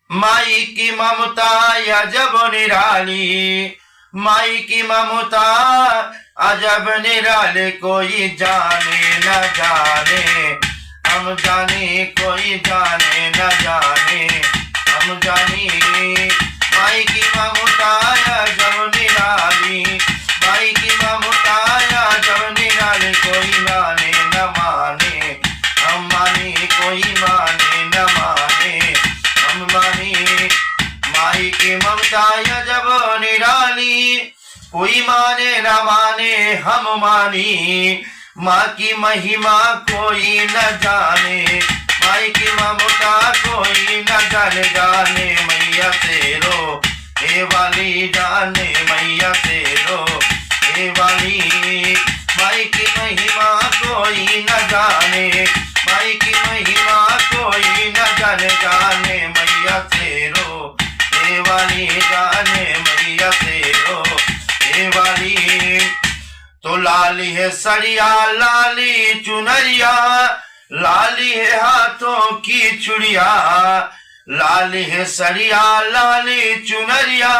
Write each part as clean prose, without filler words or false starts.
माई की ममता अजब निराली, माई की ममता अजब निराली, कोई जाने न जाने, हम जाने कोई जाने न जाने, हम जाने। माई की ममता अजब निराली, माई की ममता अजब निराली, कोई माने न माने, हम माने कोई माने न माने, हम माने। माई की ममता अजब निराली, कोई माने न माने, हम मानी। माँ की महिमा कोई न जाने, माई की ममता कोई न जाने, जाने मैया तेरो हे वाली, जाने मैया तेरो हे वाली। माई की महिमा कोई न जाने, माई की महिमा कोई न जाने, जाने मैया तेरो हे वाली, जाने मैया तेरो हे वाली। तो लाली है सरिया लाली चुनरिया, लाली है हाथों की चुड़िया, लाली है सरिया लाली चुनरिया,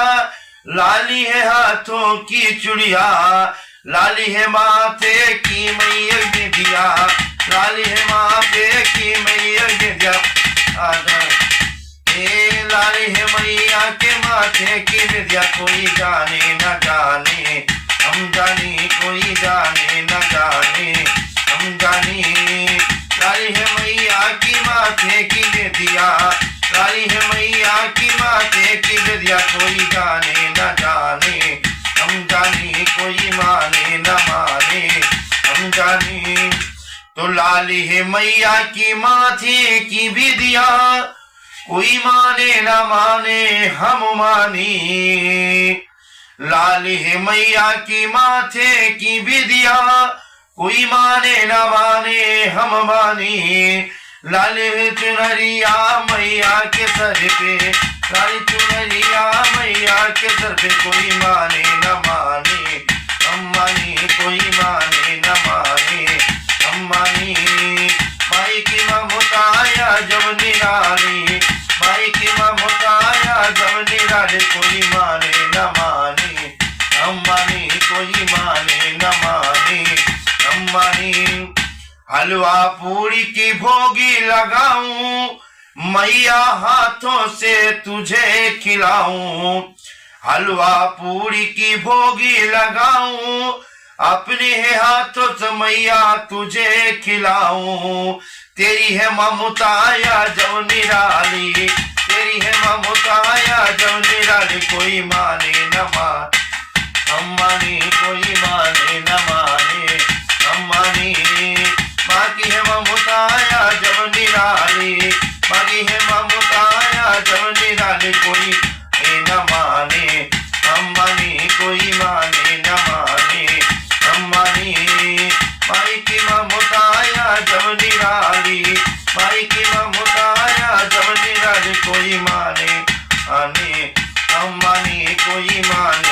लाली है हाथों की चुड़िया, लाली है माथे की मैया दिया, लाली है माथे की मैया दिया, लाली है मैया के माथे की दिया, कोई जाने न जाने, हम जाने कोई जाने न जाने, हम जाने। लाली है मैया की माथे की दिया, लाली है मैया की माथे की दिया, कोई जाने न जाने, हम जाने कोई माने न माने, हम जाने। तो लाली है मैया की माथे की भी दिया, कोई माने न माने, हम मानी। लाली है मैया की माथे की विदिया, कोई माने न माने, हम मानी। लाली चुनरिया मैया के सर पे, लाली चुनरिया मैया के सर पे, कोई माने न माने, हम मानी कोई माने न माने, हम मानी। माई की ममता जब निराली, माई की ममता जब निराली, कोई माने न माने, हम माने कोई माने न माने, हम माने। हलवा पूरी की भोगी लगाऊं, मैया हाथों से तुझे खिलाऊं, हलवा पूरी की भोगी लगाऊं, अपने हाथों से मैया तुझे खिलाऊं। तेरी है ममताया जब निराली, तेरी है ममताया जब निराली, कोई माने न माने, हम माने कोई माने न माने, हम माने। माँ की है ममताया जब निराली, माँ की है ममताया जब निराली, कोई न माने, हम माने कोई माने न माने, हम माने। माई की ममताया जब निराली, माई की ममताया जब निराली, कोई माने आने, हम माने कोई माने